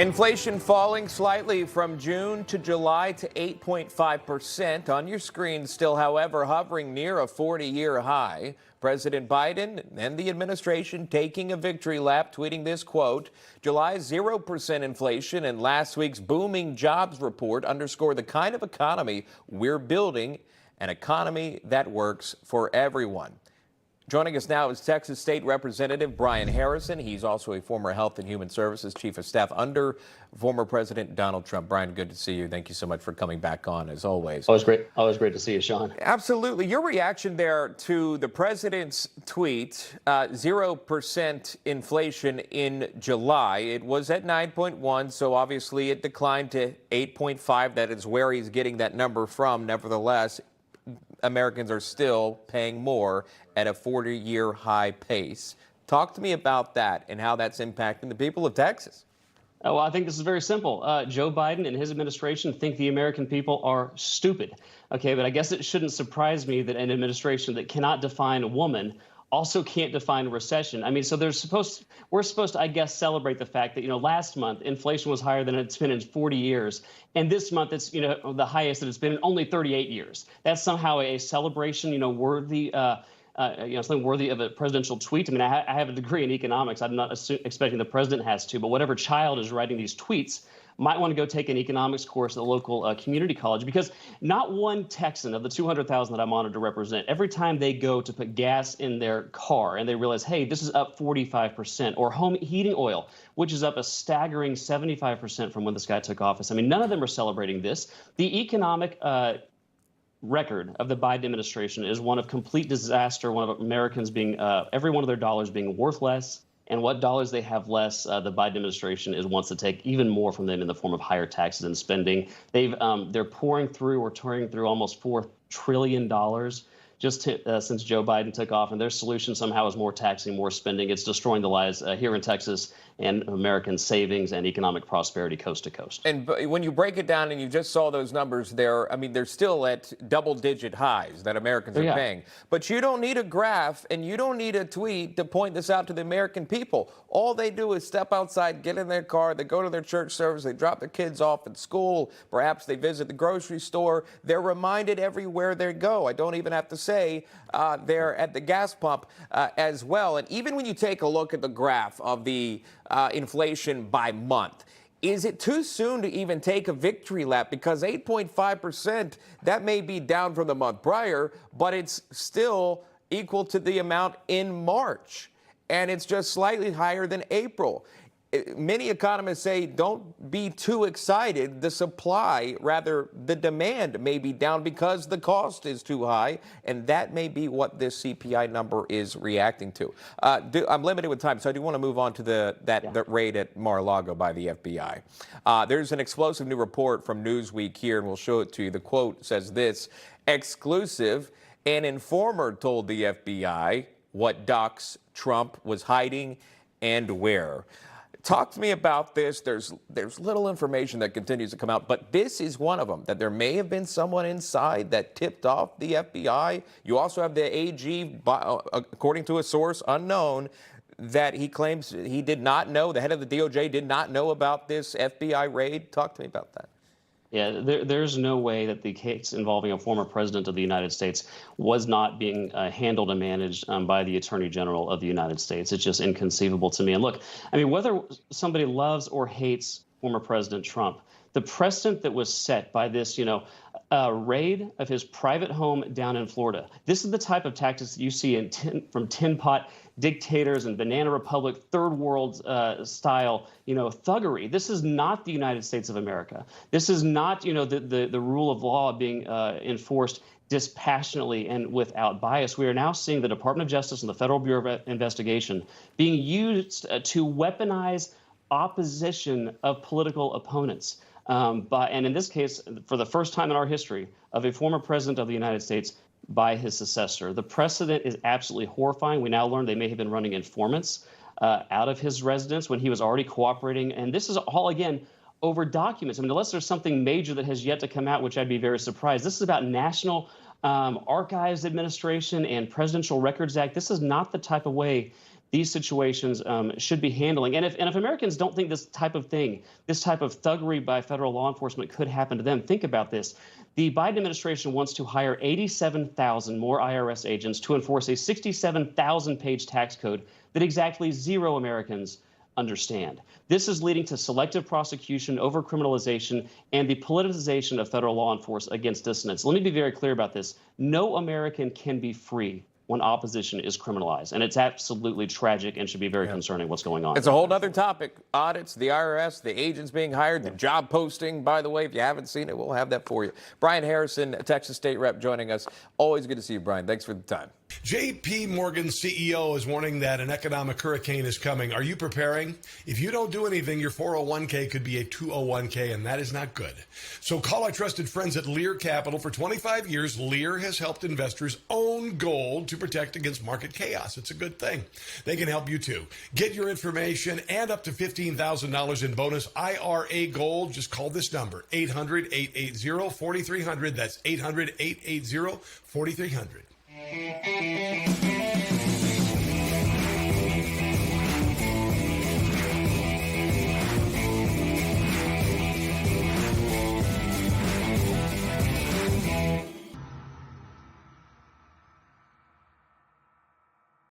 Inflation falling slightly from June to July to 8.5%. On your screen still, however, hovering near a 40-year high. President Biden and the administration taking a victory lap, tweeting this quote, July's 0% inflation and last week's booming jobs report underscore the kind of economy we're building, an economy that works for everyone. Joining us now is Texas State Representative Brian Harrison. He's also a former Health and Human Services Chief of Staff under former President Donald Trump. Brian, good to see you. Thank you so much for coming back on, as always. Always great. Always great to see you, Shaun. Absolutely. Your reaction there to the president's tweet, 0% inflation in July. It was at 9.1, so obviously it declined to 8.5. That is where he's getting that number from. Nevertheless, Americans are still paying more at a 40-year high pace. Talk to me about that and how that's impacting the people of Texas. Well, I think this is very simple. Joe Biden and his administration think the American people are stupid. Okay, but I guess it shouldn't surprise me that an administration that cannot define a woman also can't define recession. I mean, so we're supposed to, I guess, celebrate the fact that, last month inflation was higher than it's been in 40 years. And this month it's, the highest that it's been in only 38 years. That's somehow a celebration, worthy, something worthy of a presidential tweet. I mean, I have a degree in economics. I'm not expecting the president has to, but whatever child is writing these tweets might want to go take an economics course at the local community college, because not one Texan of the 200,000 that I'm honored to represent, every time they go to put gas in their car and they realize, hey, this is up 45%, or home heating oil, which is up a staggering 75% from when this guy took office. I mean, none of them are celebrating this. The economic record of the Biden administration is one of complete disaster, one of Americans being, every one of their dollars being worth less. And what dollars they have less, the Biden administration wants to take even more from them in the form of higher taxes and spending. They're pouring through or touring through almost $4 trillion since Joe Biden took off, and their solution somehow is more taxing, more spending. It's destroying the lives here in Texas and American savings and economic prosperity coast to coast. And when you break it down and you just saw those numbers there, I mean, they're still at double-digit highs that Americans are paying. But you don't need a graph and you don't need a tweet to point this out to the American people. All they do is step outside, get in their car, they go to their church service, they drop their kids off at school, perhaps they visit the grocery store. They're reminded everywhere they go. I don't even have to say they're at the gas pump as well. And even when you take a look at the graph of the inflation by month, is it too soon to even take a victory lap? Because 8.5%, that may be down from the month prior, but it's still equal to the amount in March. And it's just slightly higher than April. Many economists say don't be too excited. The supply, rather the demand, may be down because the cost is too high, and that may be what this CPI number is reacting to. I'm limited with time, so I do want to move on to that raid at Mar-a-Lago by the FBI. There's an explosive new report from Newsweek here, and we'll show it to you. The quote says this: exclusive, an informer told the FBI what docs Trump was hiding and where. Talk to me about this. There's little information that continues to come out, but this is one of them, that there may have been someone inside that tipped off the FBI. You also have the AG, according to a source unknown, that he claims he did not know, the head of the DOJ did not know about this FBI raid. Talk to me about that. Yeah, there's no way that the case involving a former president of the United States was not being handled and managed by the Attorney General of the United States. It's just inconceivable to me. And look, I mean, whether somebody loves or hates former President Trump, the precedent that was set by this, raid of his private home down in Florida. This is the type of tactics that you see from tin pot dictators and banana republic, third world style, thuggery. This is not the United States of America. This is not, the rule of law being enforced dispassionately and without bias. We are now seeing the Department of Justice and the Federal Bureau of Investigation being used to weaponize opposition of political opponents. And in this case, for the first time in our history, of a former president of the United States by his successor. The precedent is absolutely horrifying. We now learn they may have been running informants out of his residence when he was already cooperating. And this is all, again, over documents. I mean, unless there's something major that has yet to come out, which I'd be very surprised. This is about National Archives Administration and Presidential Records Act. This is not the type of way these situations should be handling. And if Americans don't think this type of thing, this type of thuggery by federal law enforcement could happen to them, think about this. The Biden administration wants to hire 87,000 more IRS agents to enforce a 67,000-page tax code that exactly 0 Americans understand. This is leading to selective prosecution, over-criminalization, and the politicization of federal law enforcement against dissidents. Let me be very clear about this. No American can be free when opposition is criminalized. And it's absolutely tragic and should be very concerning what's going on. It's a whole other topic. Audits, the IRS, the agents being hired, the job posting, by the way. If you haven't seen it, we'll have that for you. Brian Harrison, Texas State Rep, joining us. Always good to see you, Brian. Thanks for the time. J.P. Morgan's CEO is warning that an economic hurricane is coming. Are you preparing? If you don't do anything, your 401k could be a 201k, and that is not good. So call our trusted friends at Lear Capital. For 25 years, Lear has helped investors own gold to protect against market chaos. It's a good thing. They can help you too. Get your information and up to $15,000 in bonus IRA gold. Just call this number, 800-880-4300. That's 800-880-4300.